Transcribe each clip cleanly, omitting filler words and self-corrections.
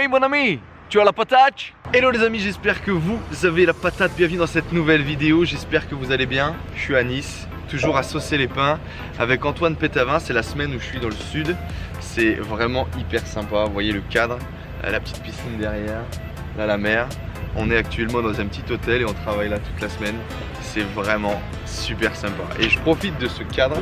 Hey mon ami, tu as la patate? Hello les amis, j'espère que vous avez la patate. Bienvenue dans cette nouvelle vidéo, j'espère que vous allez bien. Je suis à Nice, toujours à Saucer les Pins avec Antoine Pétavin. C'est la semaine où je suis dans le sud. C'est vraiment hyper sympa, vous voyez le cadre, la petite piscine derrière, là la mer. On est actuellement dans un petit hôtel et on travaille là toute la semaine. C'est vraiment super sympa. Et je profite de ce cadre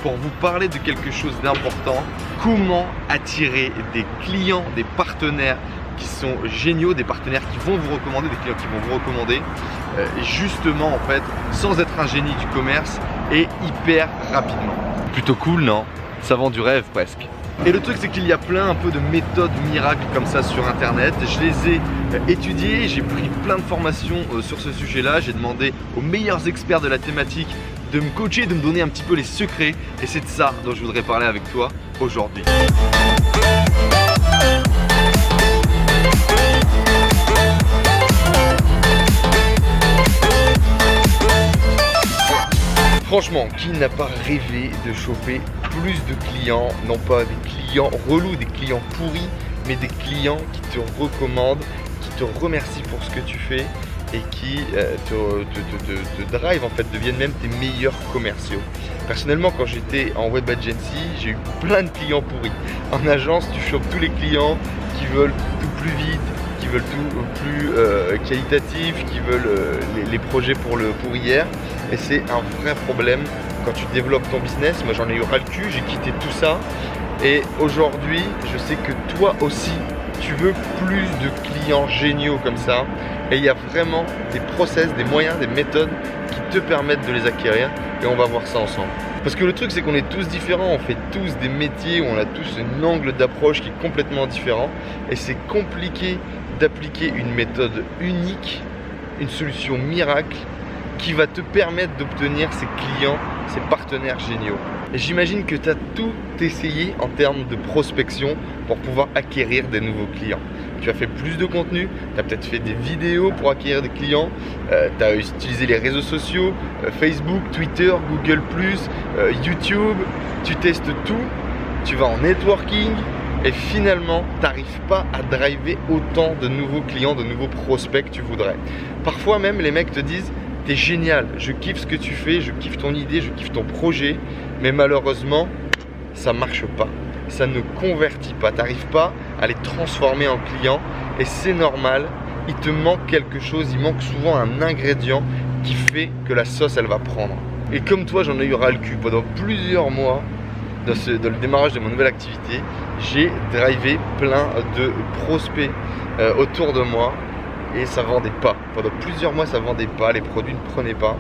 pour vous parler de quelque chose d'important. Comment attirer des clients, des partenaires qui sont géniaux, des partenaires qui vont vous recommander, des clients qui vont vous recommander justement en fait sans être un génie du commerce et hyper rapidement. Plutôt cool, non? Ça vend du rêve presque. Et le truc c'est qu'il y a plein un peu de méthodes miracles comme ça sur internet. Je les ai étudiées, j'ai pris plein de formations sur ce sujet là. J'ai demandé aux meilleurs experts de la thématique de me coacher, de me donner un petit peu les secrets. Et c'est de ça dont je voudrais parler avec toi aujourd'hui. Franchement, qui n'a pas rêvé de choper plus de clients, non pas des clients relous, des clients pourris, mais des clients qui te recommandent, qui te remercient pour ce que tu fais et qui te drive en fait, deviennent même tes meilleurs commerciaux. Personnellement, quand j'étais en web agency, j'ai eu plein de clients pourris. En agence, tu chopes tous les clients qui veulent tout plus vite, qui veulent tout plus qualitatif, qui veulent les projets pour hier. Et c'est un vrai problème quand tu développes ton business. Moi j'en ai eu ras le cul, j'ai quitté tout ça. Et aujourd'hui, je sais que toi aussi, tu veux plus de clients géniaux comme ça. Et il y a vraiment des process, des moyens, des méthodes qui te permettent de les acquérir. Et on va voir ça ensemble. Parce que le truc c'est qu'on est tous différents, on fait tous des métiers où on a tous un angle d'approche qui est complètement différent. Et c'est compliqué d'appliquer une méthode unique, une solution miracle qui va te permettre d'obtenir ces clients, ces partenaires géniaux. Et j'imagine que tu as tout essayé en termes de prospection pour pouvoir acquérir des nouveaux clients. Tu as fait plus de contenu, tu as peut-être fait des vidéos pour acquérir des clients, tu as utilisé les réseaux sociaux, Facebook, Twitter, Google+, YouTube, tu testes tout, tu vas en networking et finalement tu n'arrives pas à driver autant de nouveaux clients, de nouveaux prospects que tu voudrais. Parfois même les mecs te disent: t'es génial, je kiffe ce que tu fais, je kiffe ton idée, je kiffe ton projet, mais malheureusement, ça marche pas. Ça ne convertit pas, t'arrives pas à les transformer en clients et c'est normal, il te manque quelque chose, il manque souvent un ingrédient qui fait que la sauce elle va prendre. Et comme toi, j'en ai eu ras le cul pendant plusieurs mois dans le démarrage de mon nouvelle activité, j'ai drivé plein de prospects autour de moi. Et ça vendait pas. Pendant plusieurs mois, ça vendait pas, les produits ne prenaient pas.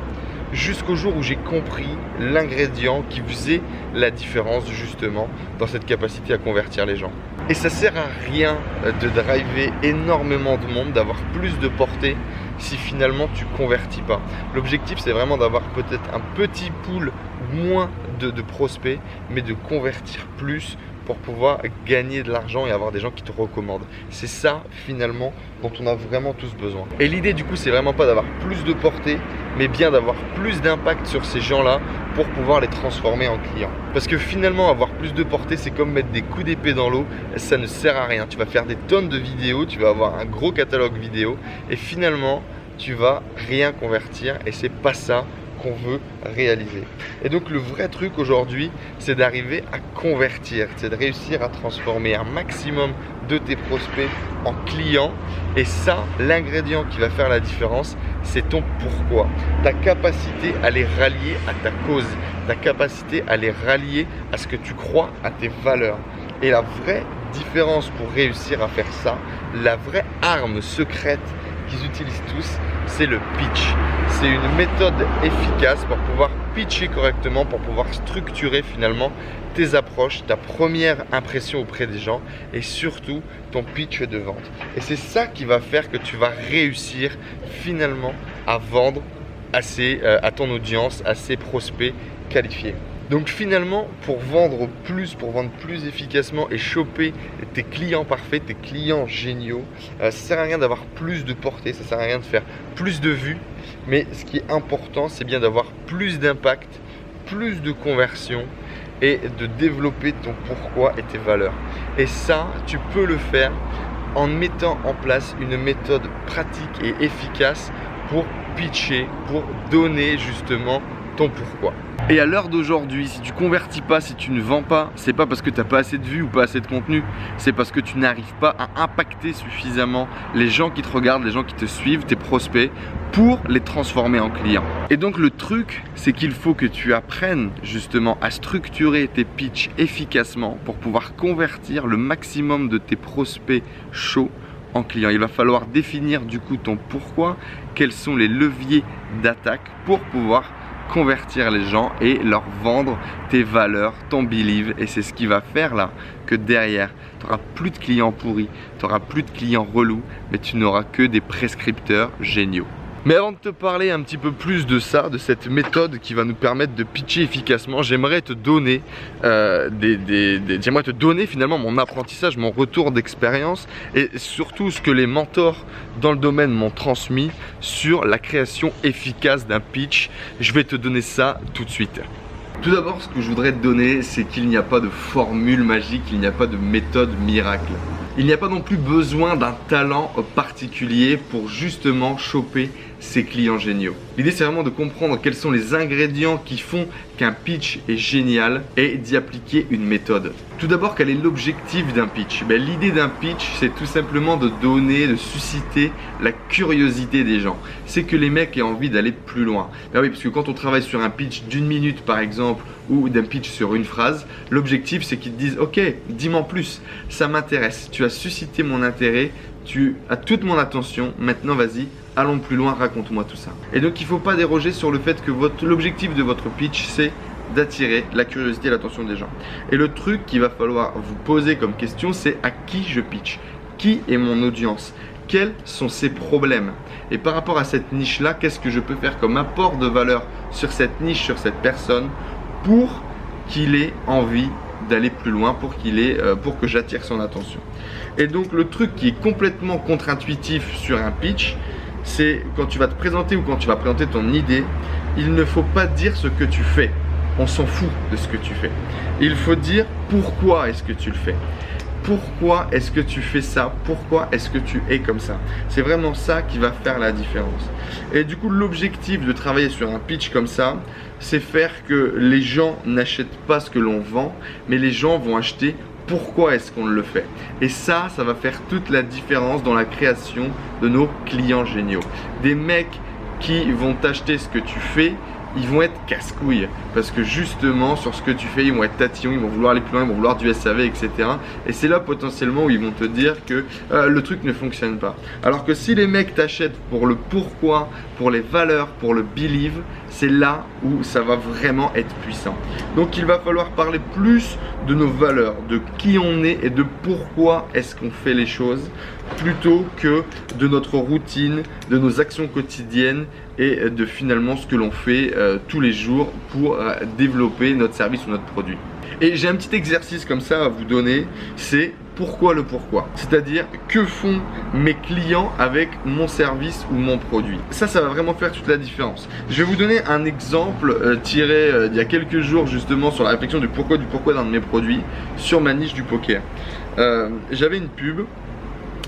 Jusqu'au jour où j'ai compris l'ingrédient qui faisait la différence justement dans cette capacité à convertir les gens. Et ça sert à rien de driver énormément de monde, d'avoir plus de portée si finalement tu convertis pas. L'objectif c'est vraiment d'avoir peut-être un petit pool, moins de prospects, mais de convertir plus pour pouvoir gagner de l'argent et avoir des gens qui te recommandent. C'est ça finalement dont on a vraiment tous besoin. Et l'idée du coup c'est vraiment pas d'avoir plus de portée, mais bien d'avoir plus d'impact sur ces gens-là pour pouvoir les transformer en clients. Parce que finalement avoir plus de portée c'est comme mettre des coups d'épée dans l'eau, ça ne sert à rien. Tu vas faire des tonnes de vidéos, tu vas avoir un gros catalogue vidéo et finalement tu vas rien convertir et c'est pas ça qu'on veut réaliser. Et donc le vrai truc aujourd'hui c'est d'arriver à convertir, c'est de réussir à transformer un maximum de tes prospects en clients. Et ça, l'ingrédient qui va faire la différence, c'est ton pourquoi, ta capacité à les rallier à ta cause, ta capacité à les rallier à ce que tu crois, à tes valeurs. Et la vraie différence pour réussir à faire ça, la vraie arme secrète qu'ils utilisent tous, c'est le pitch. C'est une méthode efficace pour pouvoir pitcher correctement, pour pouvoir structurer finalement tes approches, ta première impression auprès des gens et surtout ton pitch de vente. Et c'est ça qui va faire que tu vas réussir finalement à vendre à ton audience, à ces prospects qualifiés. Donc finalement, pour vendre plus efficacement et choper tes clients parfaits, tes clients géniaux, ça sert à rien d'avoir plus de portée, ça sert à rien de faire plus de vues, mais ce qui est important, c'est bien d'avoir plus d'impact, plus de conversion et de développer ton pourquoi et tes valeurs. Et ça, tu peux le faire en mettant en place une méthode pratique et efficace pour pitcher, pour donner justement ton pourquoi. Et à l'heure d'aujourd'hui, si tu convertis pas, si tu ne vends pas, c'est pas parce que tu n'as pas assez de vues ou pas assez de contenu, c'est parce que tu n'arrives pas à impacter suffisamment les gens qui te regardent, les gens qui te suivent, tes prospects, pour les transformer en clients. Et donc le truc, c'est qu'il faut que tu apprennes justement à structurer tes pitchs efficacement pour pouvoir convertir le maximum de tes prospects chauds en clients. Il va falloir définir du coup ton pourquoi, quels sont les leviers d'attaque pour pouvoir convertir les gens et leur vendre tes valeurs, ton believe. Et c'est ce qui va faire là que derrière, tu n'auras plus de clients pourris, tu n'auras plus de clients relous, mais tu n'auras que des prescripteurs géniaux. Mais avant de te parler un petit peu plus de ça, de cette méthode qui va nous permettre de pitcher efficacement, j'aimerais te donner finalement mon apprentissage, mon retour d'expérience et surtout ce que les mentors dans le domaine m'ont transmis sur la création efficace d'un pitch. Je vais te donner ça tout de suite. Tout d'abord, ce que je voudrais te donner, c'est qu'il n'y a pas de formule magique, il n'y a pas de méthode miracle. Il n'y a pas non plus besoin d'un talent particulier pour justement choper ses clients géniaux. L'idée, c'est vraiment de comprendre quels sont les ingrédients qui font qu'un pitch est génial et d'y appliquer une méthode. Tout d'abord, quel est l'objectif d'un pitch? L'idée d'un pitch, c'est tout simplement de donner, de susciter la curiosité des gens. C'est que les mecs aient envie d'aller plus loin. Oui, parce que quand on travaille sur un pitch d'une minute par exemple, ou d'un pitch sur une phrase, l'objectif c'est qu'ils te disent ok, dis-moi plus, ça m'intéresse, tu as suscité mon intérêt, tu as toute mon attention, maintenant vas-y, allons plus loin, raconte-moi tout ça. Et donc il ne faut pas déroger sur le fait que l'objectif de votre pitch c'est d'attirer la curiosité et l'attention des gens. Et le truc qu'il va falloir vous poser comme question, c'est à qui je pitch? Qui est mon audience? Quels sont ses problèmes? Et par rapport à cette niche-là, qu'est-ce que je peux faire comme apport de valeur sur cette niche, sur cette personne, pour qu'il ait envie d'aller plus loin, pour que j'attire son attention. Et donc le truc qui est complètement contre-intuitif sur un pitch, c'est quand tu vas te présenter ou quand tu vas présenter ton idée, il ne faut pas dire ce que tu fais. On s'en fout de ce que tu fais. Il faut dire pourquoi est-ce que tu le fais. Pourquoi est-ce que tu fais ça? Pourquoi est-ce que tu es comme ça? C'est vraiment ça qui va faire la différence. Et du coup, l'objectif de travailler sur un pitch comme ça, c'est faire que les gens n'achètent pas ce que l'on vend, mais les gens vont acheter pourquoi est-ce qu'on le fait. Et ça va faire toute la différence dans la création de nos clients géniaux. Des mecs qui vont t'acheter ce que tu fais, ils vont être casse-couilles parce que justement sur ce que tu fais ils vont être tatillons, ils vont vouloir aller plus loin, ils vont vouloir du SAV, etc. Et c'est là potentiellement où ils vont te dire que le truc ne fonctionne pas. Alors que si les mecs t'achètent pour le pourquoi, pour les valeurs, pour le believe, c'est là où ça va vraiment être puissant. Donc il va falloir parler plus de nos valeurs, de qui on est et de pourquoi est-ce qu'on fait les choses, plutôt que de notre routine, de nos actions quotidiennes et de finalement ce que l'on fait tous les jours pour développer notre service ou notre produit. Et j'ai un petit exercice comme ça à vous donner, c'est pourquoi le pourquoi. C'est-à-dire que font mes clients avec mon service ou mon produit. Ça va vraiment faire toute la différence. Je vais vous donner un exemple tiré d'il y a quelques jours justement sur la réflexion du pourquoi d'un de mes produits sur ma niche du poker. J'avais une pub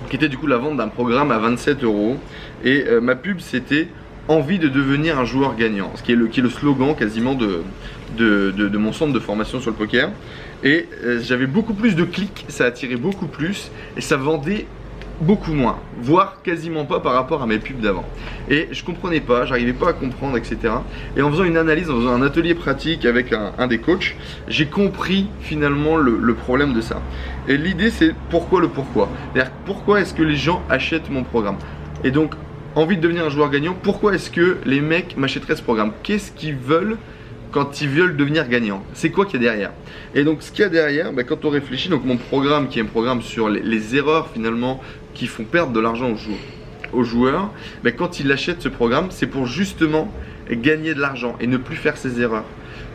qui était du coup la vente d'un programme à 27 € et ma pub c'était envie de devenir un joueur gagnant, ce qui est le slogan quasiment de mon centre de formation sur le poker. Et j'avais beaucoup plus de clics, ça attirait beaucoup plus et ça vendait beaucoup moins, voire quasiment pas par rapport à mes pubs d'avant. Et je comprenais pas, j'arrivais pas à comprendre, etc. Et en faisant une analyse, en faisant un atelier pratique avec un des coachs, j'ai compris finalement le problème de ça. Et l'idée c'est pourquoi le pourquoi. C'est-à-dire pourquoi est-ce que les gens achètent mon programme. Et donc envie de devenir un joueur gagnant, pourquoi est-ce que les mecs m'achèteraient ce programme? Qu'est-ce qu'ils veulent quand ils veulent devenir gagnants? C'est quoi qu'il y a derrière? Et donc ce qu'il y a derrière, quand on réfléchit, donc mon programme qui est un programme sur les erreurs finalement qui font perdre de l'argent aux joueurs, quand ils achètent ce programme, c'est pour justement gagner de l'argent et ne plus faire ces erreurs.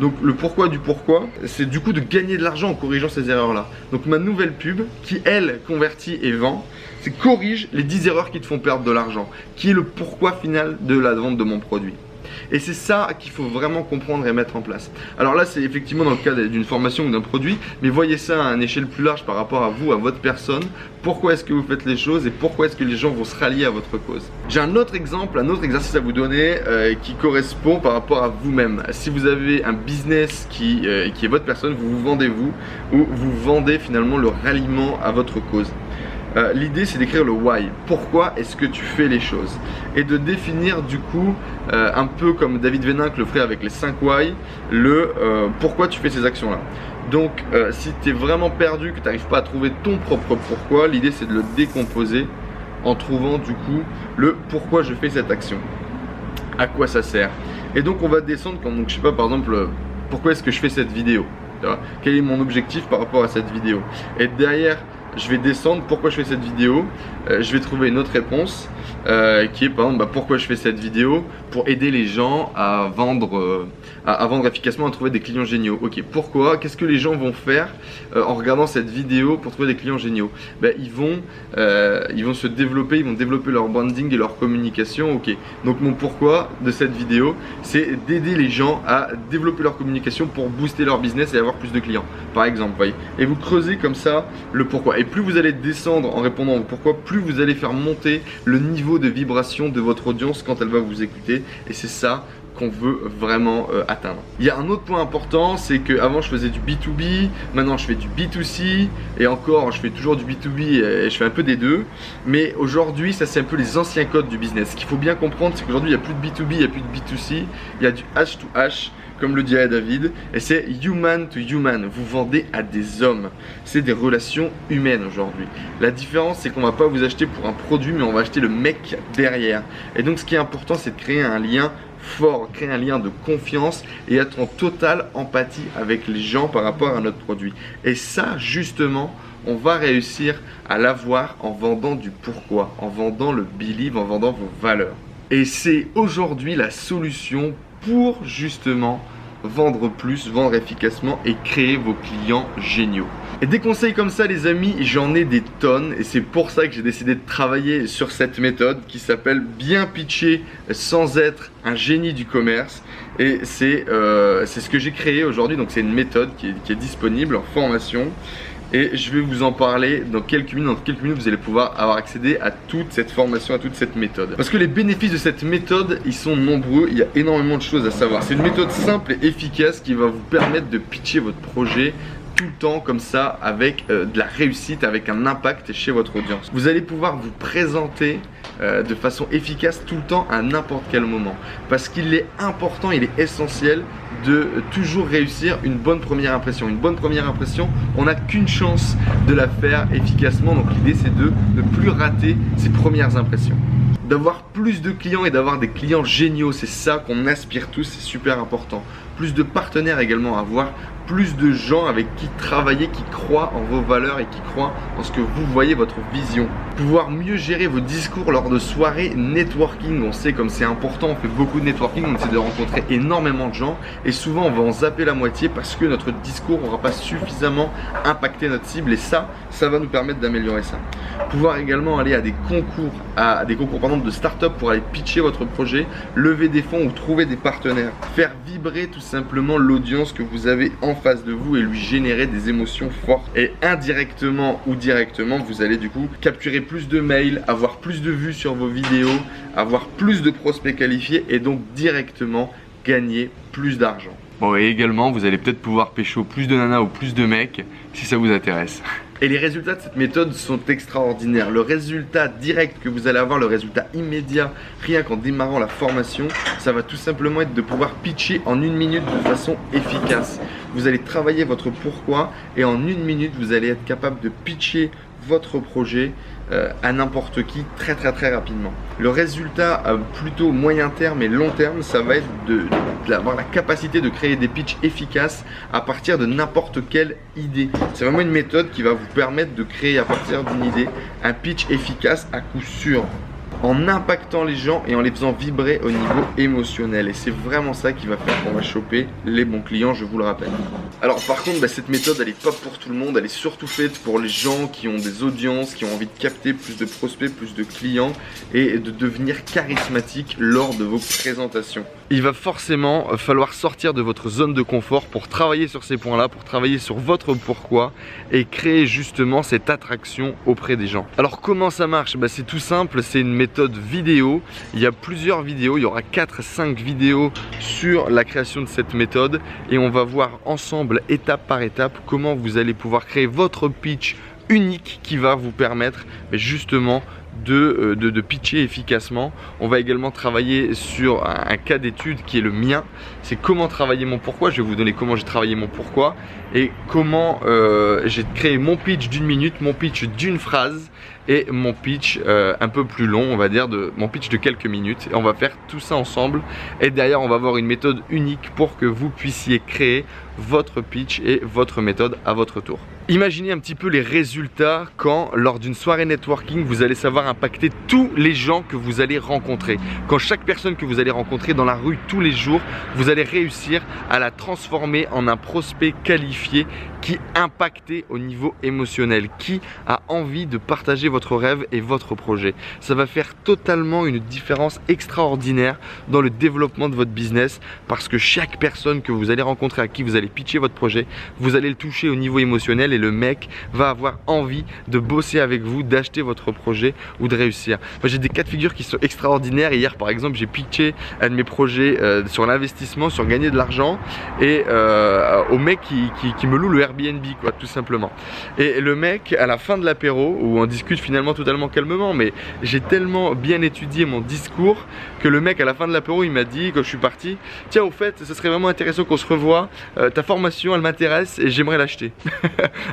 Donc le pourquoi du pourquoi, c'est du coup de gagner de l'argent en corrigeant ces erreurs-là. Donc ma nouvelle pub, qui elle convertit et vend, c'est corrige les 10 erreurs qui te font perdre de l'argent, qui est le pourquoi final de la vente de mon produit. Et c'est ça qu'il faut vraiment comprendre et mettre en place. Alors là, c'est effectivement dans le cadre d'une formation ou d'un produit, mais voyez ça à une échelle plus large par rapport à vous, à votre personne. Pourquoi est-ce que vous faites les choses et pourquoi est-ce que les gens vont se rallier à votre cause. J'ai un autre exemple, un autre exercice à vous donner qui correspond par rapport à vous-même. Si vous avez un business qui est votre personne, vous vous vendez vous, ou vous vendez finalement le ralliement à votre cause. L'idée c'est d'écrire le why, pourquoi est-ce que tu fais les choses, et de définir du coup un peu comme David Veninck le ferait avec les 5 why, le pourquoi tu fais ces actions là. Donc si tu es vraiment perdu, que tu n'arrives pas à trouver ton propre pourquoi, l'idée c'est de le décomposer en trouvant du coup le pourquoi je fais cette action, à quoi ça sert. Et donc on va descendre quand, donc je sais pas, par exemple pourquoi est-ce que je fais cette vidéo, quel est mon objectif par rapport à cette vidéo, et derrière je vais descendre pourquoi je fais cette vidéo, je vais trouver une autre réponse qui est par exemple pourquoi je fais cette vidéo, pour aider les gens à vendre efficacement, à trouver des clients géniaux. Ok, pourquoi, qu'est-ce que les gens vont faire en regardant cette vidéo pour trouver des clients géniaux? Ils vont se développer, ils vont développer leur branding et leur communication. Ok, donc mon pourquoi de cette vidéo, c'est d'aider les gens à développer leur communication pour booster leur business et avoir plus de clients, par exemple, voyez. Et vous creusez comme ça le pourquoi. Et plus vous allez descendre en répondant au pourquoi, plus vous allez faire monter le niveau de vibration de votre audience quand elle va vous écouter. Et c'est ça qu'on veut vraiment atteindre. Il y a un autre point important, c'est qu'avant je faisais du B2B, maintenant je fais du B2C, et encore je fais toujours du B2B et je fais un peu des deux, mais aujourd'hui ça c'est un peu les anciens codes du business. Ce qu'il faut bien comprendre, c'est qu'aujourd'hui il n'y a plus de B2B, il n'y a plus de B2C, il y a du H to H, comme le dirait David, et c'est human to human. Vous vendez à des hommes, c'est des relations humaines aujourd'hui. La différence c'est qu'on va pas vous acheter pour un produit, mais on va acheter le mec derrière. Et donc ce qui est important, c'est de créer un lien fort, créer un lien de confiance et être en totale empathie avec les gens par rapport à notre produit. Et ça justement, on va réussir à l'avoir en vendant du pourquoi, en vendant le believe, en vendant vos valeurs. Et c'est aujourd'hui la solution pour justement vendre plus, vendre efficacement et créer vos clients géniaux. Et des conseils comme ça les amis, j'en ai des tonnes, et c'est pour ça que j'ai décidé de travailler sur cette méthode qui s'appelle bien pitcher sans être un génie du commerce. Et c'est ce que j'ai créé aujourd'hui, donc c'est une méthode qui est disponible en formation. Et je vais vous en parler dans quelques minutes. Dans quelques minutes, vous allez pouvoir avoir accédé à toute cette formation, à toute cette méthode. Parce que les bénéfices de cette méthode, ils sont nombreux. Il y a énormément de choses à savoir. C'est une méthode simple et efficace qui va vous permettre de pitcher votre projet tout le temps comme ça, avec de la réussite, avec un impact chez votre audience. Vous allez pouvoir vous présenter de façon efficace tout le temps à n'importe quel moment. Parce qu'il est important, il est essentiel de toujours réussir une bonne première impression. Une bonne première impression, on n'a qu'une chance de la faire efficacement. Donc l'idée c'est de ne plus rater ces premières impressions. D'avoir plus de clients et d'avoir des clients géniaux, c'est ça qu'on aspire tous, c'est super important. Plus de partenaires également, avoir plus de gens avec qui travailler, qui croient en vos valeurs et qui croient en ce que vous voyez, votre vision. Pouvoir mieux gérer vos discours lors de soirées networking. On sait comme c'est important, on fait beaucoup de networking, on essaie de rencontrer énormément de gens et souvent on va en zapper la moitié parce que notre discours n'aura pas suffisamment impacté notre cible, et ça va nous permettre d'améliorer ça. Pouvoir également aller à des concours, de start-up pour aller pitcher votre projet, lever des fonds ou trouver des partenaires. Faire vibrer tout simplement l'audience que vous avez en face de vous et lui générer des émotions fortes. Et indirectement ou directement, vous allez du coup capturer plus de mails, avoir plus de vues sur vos vidéos, avoir plus de prospects qualifiés et donc directement gagner plus d'argent. Bon, et également vous allez peut-être pouvoir pécho plus de nanas ou plus de mecs si ça vous intéresse. Et les résultats de cette méthode sont extraordinaires. Le résultat direct que vous allez avoir, le résultat immédiat, rien qu'en démarrant la formation, ça va tout simplement être de pouvoir pitcher en 1 minute de façon efficace. Vous allez travailler votre pourquoi et en 1 minute, vous allez être capable de pitcher votre projet à n'importe qui très rapidement. Le résultat plutôt moyen terme et long terme, ça va être d'avoir la capacité de créer des pitchs efficaces à partir de n'importe quelle idée. C'est vraiment une méthode qui va vous permettre de créer à partir d'une idée un pitch efficace à coup sûr, en impactant les gens et en les faisant vibrer au niveau émotionnel. Et c'est vraiment ça qui va faire qu'on va choper les bons clients, je vous le rappelle. Alors par contre, cette méthode, elle n'est pas pour tout le monde. Elle est surtout faite pour les gens qui ont des audiences, qui ont envie de capter plus de prospects, plus de clients et de devenir charismatique lors de vos présentations. il va forcément falloir sortir de votre zone de confort pour travailler sur ces points-là, pour travailler sur votre pourquoi et créer justement cette attraction auprès des gens. Alors comment ça marche? C'est tout simple, c'est une méthode vidéo. Il y a plusieurs vidéos, il y aura 4-5 vidéos sur la création de cette méthode et on va voir ensemble étape par étape comment vous allez pouvoir créer votre pitch unique qui va vous permettre justement de pitcher efficacement. On va également travailler sur un cas d'étude qui est le mien. C'est comment travailler mon pourquoi. Je vais vous donner comment j'ai travaillé mon pourquoi et comment j'ai créé mon pitch d'1 minute, mon pitch d'une phrase et mon pitch un peu plus long, on va dire mon pitch de quelques minutes. Et on va faire tout ça ensemble et derrière on va avoir une méthode unique pour que vous puissiez créer votre pitch et votre méthode à votre tour. Imaginez un petit peu les résultats quand, lors d'une soirée networking, vous allez savoir impacter tous les gens que vous allez rencontrer. Quand chaque personne que vous allez rencontrer dans la rue tous les jours, vous allez réussir à la transformer en un prospect qualifié qui impacte au niveau émotionnel, qui a envie de partager votre rêve et votre projet. Ça va faire totalement une différence extraordinaire dans le développement de votre business parce que chaque personne que vous allez rencontrer, à qui vous allez pitcher votre projet, vous allez le toucher au niveau émotionnel et le mec va avoir envie de bosser avec vous, d'acheter votre projet ou de réussir. Moi j'ai des cas de figure qui sont extraordinaires. Hier par exemple j'ai pitché un de mes projets sur l'investissement, sur gagner de l'argent et au mec qui me loue le Airbnb quoi, tout simplement. Et le mec à la fin de l'apéro où on discute finalement totalement calmement, mais j'ai tellement bien étudié mon discours que le mec à la fin de l'apéro il m'a dit quand je suis parti: tiens au fait ce serait vraiment intéressant qu'on se revoie, ta formation elle m'intéresse et j'aimerais l'acheter.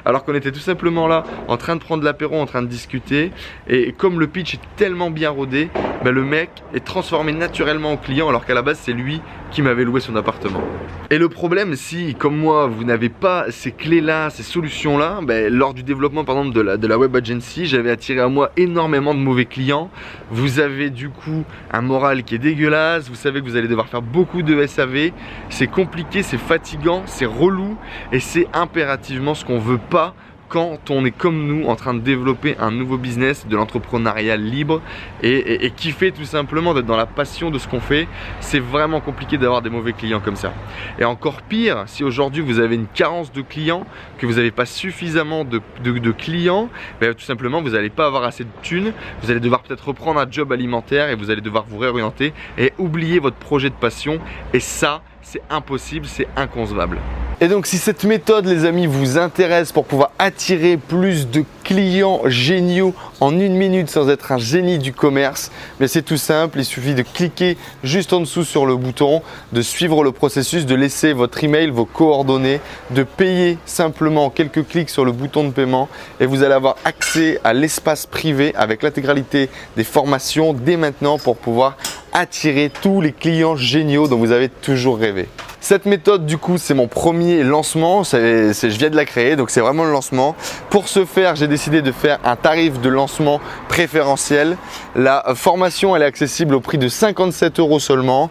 Alors qu'on était tout simplement là en train de prendre l'apéro, en train de discuter et comme le pitch est tellement bien rodé, le mec est transformé naturellement en client alors qu'à la base c'est lui qui m'avait loué son appartement. Et le problème, si comme moi vous n'avez pas ces clés là, ces solutions là, lors du développement par exemple de la web agency, j'avais attiré à moi énormément de mauvais clients. Vous avez du coup un moral qui est dégueulasse, vous savez que vous allez devoir faire beaucoup de SAV, c'est compliqué, c'est fatigant, c'est relou et c'est impérativement ce qu'on veut pas quand on est comme nous en train de développer un nouveau business, de l'entrepreneuriat libre et kiffer tout simplement d'être dans la passion de ce qu'on fait. C'est vraiment compliqué d'avoir des mauvais clients comme ça. Et encore pire, si aujourd'hui vous avez une carence de clients, que vous n'avez pas suffisamment de clients, tout simplement vous n'allez pas avoir assez de thunes, vous allez devoir peut-être reprendre un job alimentaire et vous allez devoir vous réorienter et oublier votre projet de passion et ça c'est impossible, c'est inconcevable. Et donc si cette méthode les amis vous intéresse pour pouvoir attirer plus de clients géniaux en 1 minute sans être un génie du commerce, c'est tout simple, il suffit de cliquer juste en dessous sur le bouton, de suivre le processus, de laisser votre email, vos coordonnées, de payer simplement quelques clics sur le bouton de paiement et vous allez avoir accès à l'espace privé avec l'intégralité des formations dès maintenant pour pouvoir attirer tous les clients géniaux dont vous avez toujours rêvé. Cette méthode du coup c'est mon premier lancement, je viens de la créer donc c'est vraiment le lancement. Pour ce faire j'ai décidé de faire un tarif de lancement préférentiel. La formation elle est accessible au prix de 57 € seulement.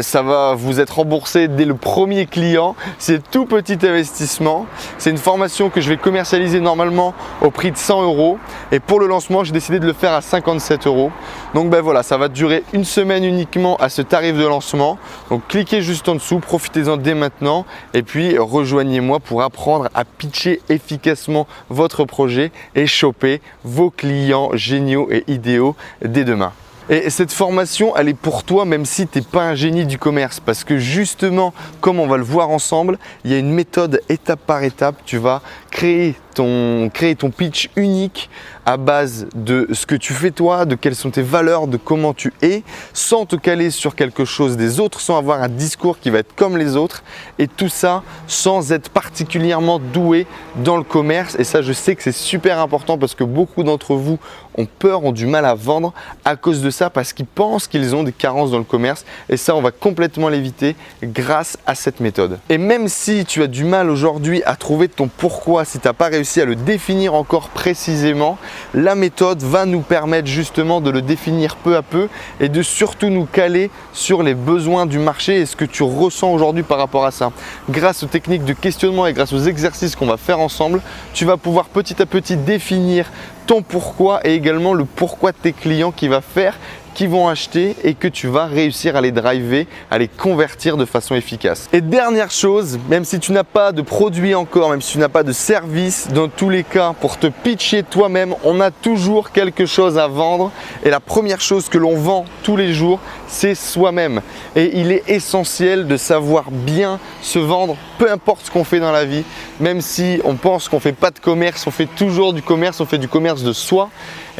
Ça va vous être remboursé dès le premier client, c'est tout petit investissement. C'est une formation que je vais commercialiser normalement au prix de 100 € et pour le lancement j'ai décidé de le faire à 57 €. Donc voilà, ça va durer une semaine uniquement à ce tarif de lancement. Donc cliquez juste en dessous, profitez-en dès maintenant et puis rejoignez-moi pour apprendre à pitcher efficacement votre projet et choper vos clients géniaux et idéaux dès demain. Et cette formation, elle est pour toi même si tu n'es pas un génie du commerce parce que justement, comme on va le voir ensemble, il y a une méthode étape par étape. Tu vas créer ton pitch unique à base de ce que tu fais toi, de quelles sont tes valeurs, de comment tu es, sans te caler sur quelque chose des autres, sans avoir un discours qui va être comme les autres et tout ça sans être particulièrement doué dans le commerce. Et ça, je sais que c'est super important parce que beaucoup d'entre vous ont peur, ont du mal à vendre à cause de ça parce qu'ils pensent qu'ils ont des carences dans le commerce et ça, on va complètement l'éviter grâce à cette méthode. Et même si tu as du mal aujourd'hui à trouver ton pourquoi, si tu n'as pas réussi à le définir encore précisément, la méthode va nous permettre justement de le définir peu à peu et de surtout nous caler sur les besoins du marché et ce que tu ressens aujourd'hui par rapport à ça. Grâce aux techniques de questionnement et grâce aux exercices qu'on va faire ensemble, tu vas pouvoir petit à petit définir ton pourquoi et également le pourquoi de tes clients qui va faire qui vont acheter et que tu vas réussir à les driver, à les convertir de façon efficace. Et dernière chose, même si tu n'as pas de produit encore, même si tu n'as pas de service, dans tous les cas, pour te pitcher toi-même, on a toujours quelque chose à vendre. Et la première chose que l'on vend tous les jours, c'est soi-même. Et il est essentiel de savoir bien se vendre, peu importe ce qu'on fait dans la vie, même si on pense qu'on ne fait pas de commerce, on fait toujours du commerce, on fait du commerce de soi.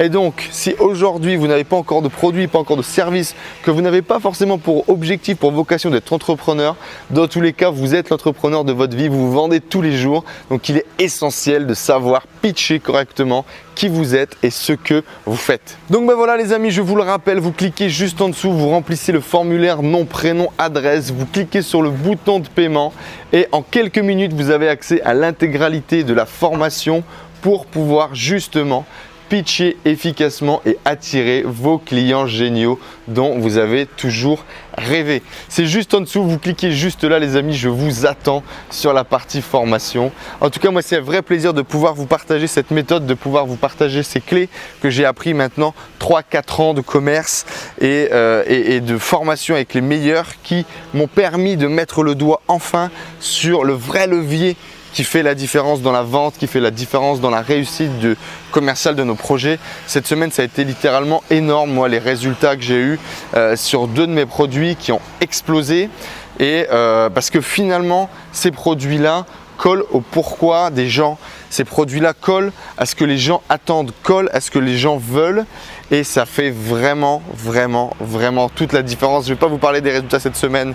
Et donc, si aujourd'hui vous n'avez pas encore de produit, pas encore de service, que vous n'avez pas forcément pour objectif, pour vocation d'être entrepreneur, dans tous les cas, vous êtes l'entrepreneur de votre vie, vous vous vendez tous les jours. Donc, il est essentiel de savoir pitcher correctement qui vous êtes et ce que vous faites. Donc ben voilà les amis, je vous le rappelle, vous cliquez juste en dessous, vous remplissez le formulaire nom, prénom, adresse, vous cliquez sur le bouton de paiement et en quelques minutes, vous avez accès à l'intégralité de la formation pour pouvoir justement pitcher efficacement et attirer vos clients géniaux dont vous avez toujours rêvé. C'est juste en dessous, vous cliquez juste là les amis, je vous attends sur la partie formation. En tout cas, moi c'est un vrai plaisir de pouvoir vous partager cette méthode, de pouvoir vous partager ces clés que j'ai appris maintenant 3-4 ans de commerce et de formation avec les meilleurs qui m'ont permis de mettre le doigt enfin sur le vrai levier qui fait la différence dans la vente, qui fait la différence dans la réussite commerciale de nos projets. Cette semaine, ça a été littéralement énorme, moi, les résultats que j'ai eus sur 2 de mes produits qui ont explosé. Et parce que finalement, ces produits-là collent au pourquoi des gens. Ces produits-là collent à ce que les gens attendent, collent à ce que les gens veulent. Et ça fait vraiment toute la différence. Je ne vais pas vous parler des résultats cette semaine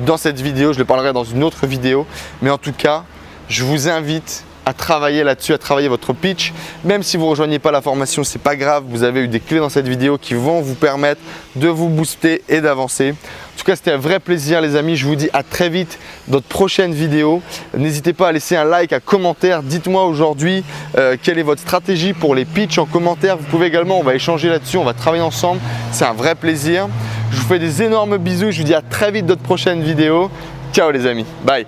dans cette vidéo, je le parlerai dans une autre vidéo. Mais en tout cas, je vous invite à travailler là-dessus, à travailler votre pitch. Même si vous ne rejoignez pas la formation, ce n'est pas grave. Vous avez eu des clés dans cette vidéo qui vont vous permettre de vous booster et d'avancer. En tout cas, c'était un vrai plaisir les amis. Je vous dis à très vite dans notre prochaine vidéo. N'hésitez pas à laisser un like, un commentaire. Dites-moi aujourd'hui quelle est votre stratégie pour les pitchs en commentaire. Vous pouvez également, on va échanger là-dessus, on va travailler ensemble. C'est un vrai plaisir. Je vous fais des énormes bisous. Je vous dis à très vite dans notre prochaine vidéo. Ciao les amis. Bye.